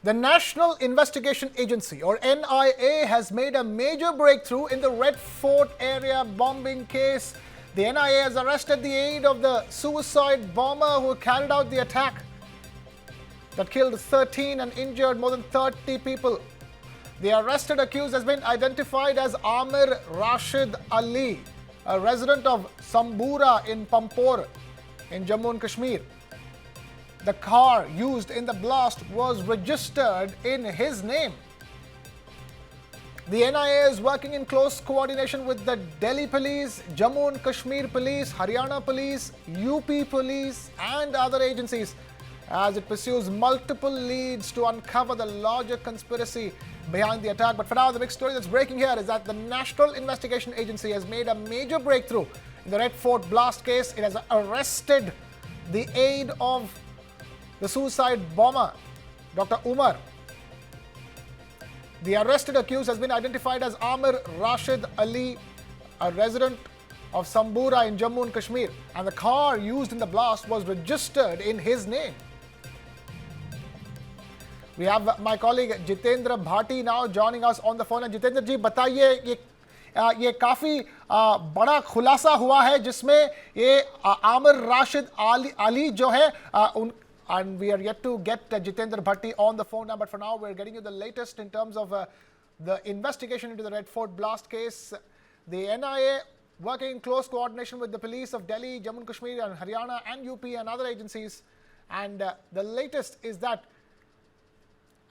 The National Investigation Agency, or NIA, has made a major breakthrough in the Red Fort area bombing case. The NIA has arrested the aide of the suicide bomber who carried out the attack that killed 13 and injured more than 30 people. The arrested accused has been identified as Amir Rashid Ali, a resident of Sambura in Pampore in Jammu and Kashmir. The car used in the blast was registered in his name. The NIA is working in close coordination with the Delhi Police, Jammu and Kashmir Police, Haryana Police, UP Police and other agencies as it pursues multiple leads to uncover the larger conspiracy behind the attack. But for now, the big story that's breaking here is that the National Investigation Agency has made a major breakthrough in the Red Fort blast case. It has arrested the aide of the suicide bomber, Dr. Umar. The arrested accused has been identified as Amir Rashid Ali, a resident of Sambura in Jammu and Kashmir, and the car used in the blast was registered in his name. We have my colleague Jitendra Bhati now joining us on the phone. And Jitendra ji, बताइए ये काफी बड़ा खुलासा हुआ है जिसमें ये आमिर राशिद अली जो है and we are yet to get Jitendra Bhatti on the phone now, but for now we're getting you the latest in terms of the investigation into the Red Fort blast case. The NIA working in close coordination with the police of Delhi, Jammu and Kashmir and Haryana and UP and other agencies, and the latest is that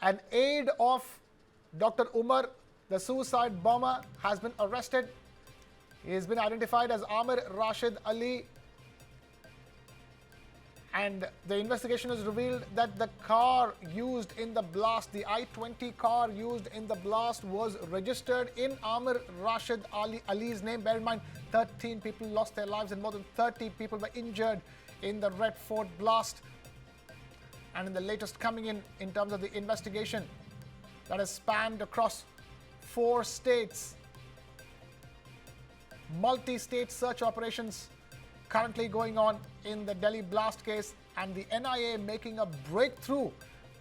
an aide of Dr. Umar, the suicide bomber, has been arrested. He has been identified as Amir Rashid Ali, and the investigation has revealed that the car used in the blast, the I-20 car used in the blast, was registered in Amir Rashid Ali's name. Bear in mind, 13 people lost their lives and more than 30 people were injured in the Red Fort blast. And in the latest coming in terms of the investigation that has spanned across 4 states, multi-state search operations currently going on in the Delhi blast case, and the NIA making a breakthrough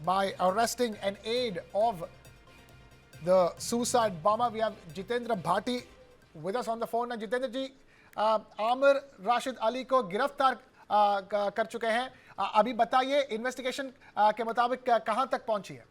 by arresting an aide of the suicide bomber. We have Jitendra Bhatti with us on the phone. And Jitendra ji, Amir Rashid Ali को गिरफ्तार कर चुके हैं. अभी बताइए investigation के मुताबिक कहां तक पहुंची है?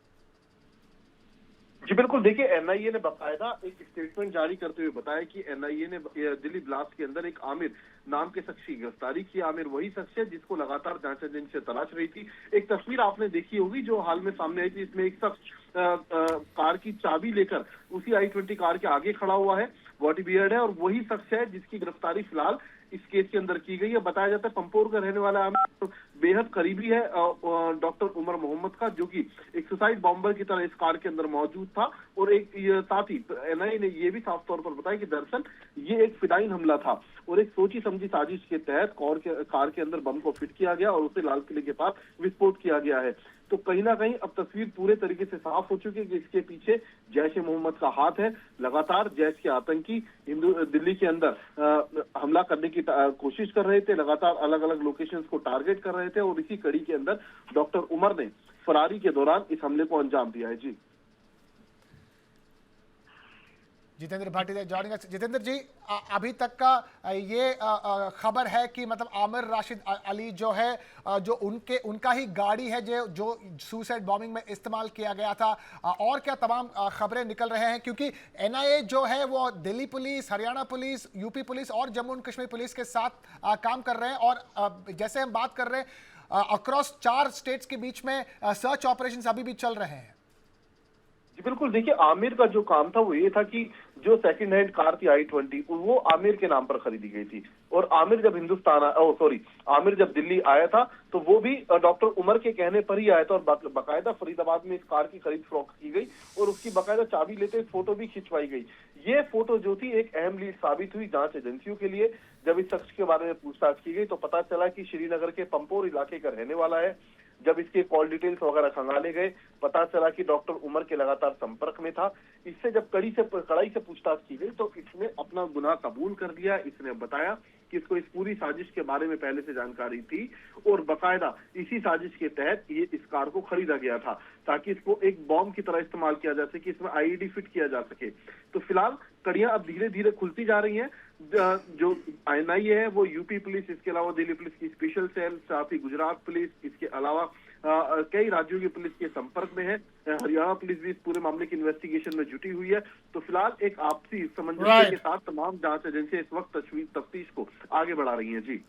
जी बिल्कुल, देखिए एनआईए ने बाकायदा एक स्टेटमेंट जारी करते हुए बताया कि एनआईए ने दिल्ली ब्लास्ट के अंदर एक आमिर नाम के शख्स की गिरफ्तारी की। आमिर वही शख्स है जिसको लगातार जांच एजेंसी से तलाश रही थी। एक तस्वीर आपने देखी होगी जो हाल में सामने आई थी, इसमें एक शख्स कार की चाबी लेकर उसी I-20 कार के आगे खड़ा हुआ है, बॉडी बियर्ड है, और वही शख्स है जिसकी गिरफ्तारी फिलहाल इस केस के अंदर की गई है। बताया जाता है पंपोर का रहने वाला आमिर बेहद करीबी है डॉक्टर उमर मोहम्मद का, जो कि एक सुसाइड बॉम्बर की तरह इस कार के अंदर मौजूद था। और एक साथ ही एनआईए ने यह भी साफ तौर पर बताया कि दरअसल ये एक फिदाइन हमला था और एक सोची समझी साजिश के तहत कार के अंदर बम को फिट किया गया और उसे लाल किले के पास विस्फोट किया गया है। तो कहीं ना कहीं अब तस्वीर पूरे तरीके से साफ हो चुकी है कि इसके पीछे जैश ए मोहम्मद का हाथ है। लगातार जैश के आतंकी दिल्ली के अंदर हमला करने की कोशिश कर रहे थे, लगातार अलग अलग लोकेशंस को टारगेट कर रहे थे, और इसी कड़ी के अंदर डॉक्टर उमर ने फरारी के दौरान इस हमले को अंजाम दिया है। जी जितेंद्र भाटी जॉइनिंग अस। जितेंद्र जी, अभी तक का ये खबर है कि मतलब आमिर राशिद अली जो है, जो उनका ही गाड़ी है जो सुसाइड बॉम्बिंग में इस्तेमाल किया गया था, और क्या तमाम खबरें निकल रहे हैं? क्योंकि एनआईए जो है वो Delhi police, Haryana police, UP police और जम्मू एंड कश्मीर पुलिस के साथ काम कर रहे हैं, और जैसे हम बात कर रहे हैं अक्रॉस 4 स्टेट्स के बीच में सर्च ऑपरेशंस अभी भी चल रहे हैं। जी बिल्कुल, देखिए आमिर का जो काम था वो ये था कि जो सेकंड हैंड कार थी I-20 वो आमिर के नाम पर खरीदी गई थी, और आमिर जब आमिर जब दिल्ली आया था तो वो भी डॉक्टर उमर के कहने पर ही आया था, और बाकायदा फरीदाबाद में इस कार की खरीद फरोख्त की गई और उसकी बाकायदा चाबी लेते फोटो भी खिंचवाई गई। ये फोटो जो थी एक अहम लीड साबित हुई जांच एजेंसियों के लिए। जब इस शख्स के बारे में पूछताछ की गई तो पता चला कि श्रीनगर के पंपोर इलाके का रहने वाला है। जब इसके कॉल डिटेल्स वगैरह खंगाले गए, पता चला कि डॉक्टर उमर के लगातार संपर्क में था। इससे जब कड़ाई से पूछताछ की गई तो इसने अपना गुनाह कबूल कर लिया। इसने बताया कि इसको इस पूरी साजिश के बारे में पहले से जानकारी थी और बकायदा इसी साजिश के तहत ये इस कार को खरीदा गया था ताकि इसको एक बॉम्ब की तरह इस्तेमाल किया जा सके, इसमें आईईडी फिट किया जा सके। तो फिलहाल कड़ियां अब धीरे धीरे खुलती जा रही हैं। जो एनआईए है वो यूपी पुलिस, इसके अलावा दिल्ली पुलिस की स्पेशल सेल, साथ ही गुजरात पुलिस, इसके अलावा कई राज्यों की पुलिस के संपर्क में है। हरियाणा पुलिस भी इस पूरे मामले की इन्वेस्टिगेशन में जुटी हुई है। तो फिलहाल एक आपसी सामंजस्य के साथ तमाम जांच एजेंसियां इस वक्त तफ्तीश को आगे बढ़ा रही हैं। जी।